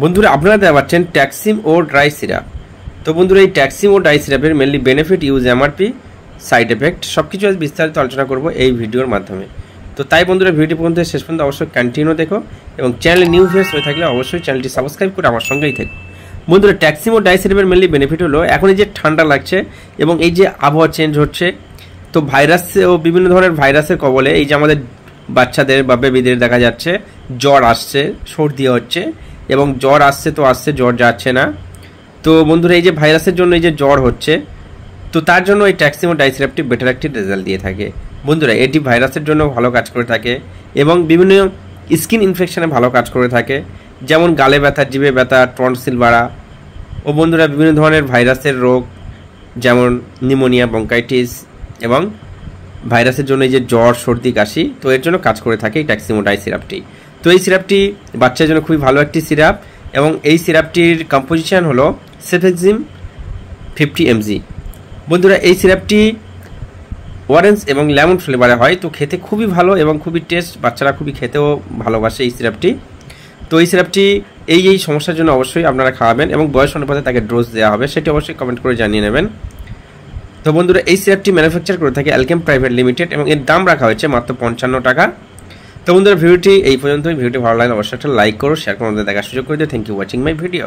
বন্ধুরা আপনারা দেখতে পাচ্ছেন ট্যাক্সিম ও ড্রাই সিরাপ। তো বন্ধুরা এই ট্যাক্সিম ও ড্রাই সিরাপের mainly benefit, use, MRP, side effect সবকিছু আজ বিস্তারিত আলোচনা করব এই ভিডিওর মাধ্যমে। তো তাই বন্ধুরা ভিডিও পর্যন্ত শেষ পর্যন্ত অবশ্যই কন্টিনিউ দেখো এবং চ্যানেলে নিউ ভিউয়ার্স হয়ে থাকলে অবশ্যই চ্যানেলটি সাবস্ক্রাইব করে আমার সঙ্গেই থাকো। বন্ধুরা ট্যাক্সিম ও ড্রাই সিরাপের মেনলি বেনিফিট হলো এখন এই যে ঠান্ডা লাগছে এবং এই যে আবহাওয়া চেঞ্জ হচ্ছে, তো ভাইরাস ও বিভিন্ন ধরনের ভাইরাসের কবলে এই যে আমাদের বাচ্চাদের বা বেবিদের দেখা যাচ্ছে জ্বর আসছে, সর্দি হচ্ছে এবং জ্বর আসছে তো আসছে, জ্বর যাচ্ছে না। তো বন্ধুরা এই যে ভাইরাসের জন্য এই যে জ্বর হচ্ছে, তো তার জন্য এই ট্যাক্সিম ও ড্রাই সিরাপটি বেটার একটি রেজাল্ট দিয়ে থাকে। বন্ধুরা এটি ভাইরাসের জন্য ভালো কাজ করে থাকে এবং বিভিন্ন স্কিন ইনফেকশনে ভালো কাজ করে থাকে, যেমন গালে ব্যথা, জিভে ব্যথা, টনসিল বাড়া ও বন্ধুরা বিভিন্ন ধরনের ভাইরাসের রোগ যেমন নিউমোনিয়া, ব্রঙ্কাইটিস এবং ভাইরাসের জন্য এই যে জ্বর, সর্দি, কাশি, তো এর জন্য কাজ করে থাকে এই ট্যাক্সিম ও ড্রাই সিরাপটি। তো এই সিরাপটি বাচ্চার জন্য খুবই ভালো একটি সিরাপ এবং এই সিরাপটির কম্পোজিশন হলো সেফেক্সিম 50 mg। বন্ধুরা এই সিরাপটি অরেঞ্জ এবং লেমন ফ্লেভারে হয়, তো খেতে খুবই ভালো এবং খুবই টেস্ট, বাচ্চারা খুবই খেতেও ভালোবাসে এই সিরাপটি। তো এই সিরাপটি এই সমস্যার জন্য অবশ্যই আপনারা খাওয়াবেন এবং বয়স অনুপাতে তাকে ডোজ দেওয়া হবে, সেটি অবশ্যই কমেন্ট করে জানিয়ে নেবেন। তো বন্ধুরা এই সিরাপটি ম্যানুফ্যাকচার করে থাকে অ্যালকেম প্রাইভেট লিমিটেড এবং এর দাম রাখা হয়েছে মাত্র 55 টাকা। তো বন্ধুরা ভিডিওটি এই পর্যন্তই। ভিডিওটি ভালো লাগলে অবশ্যই একটা লাইক করো, শেয়ার করে দেখার সুযোগ করে দিও। Thank you watching my video.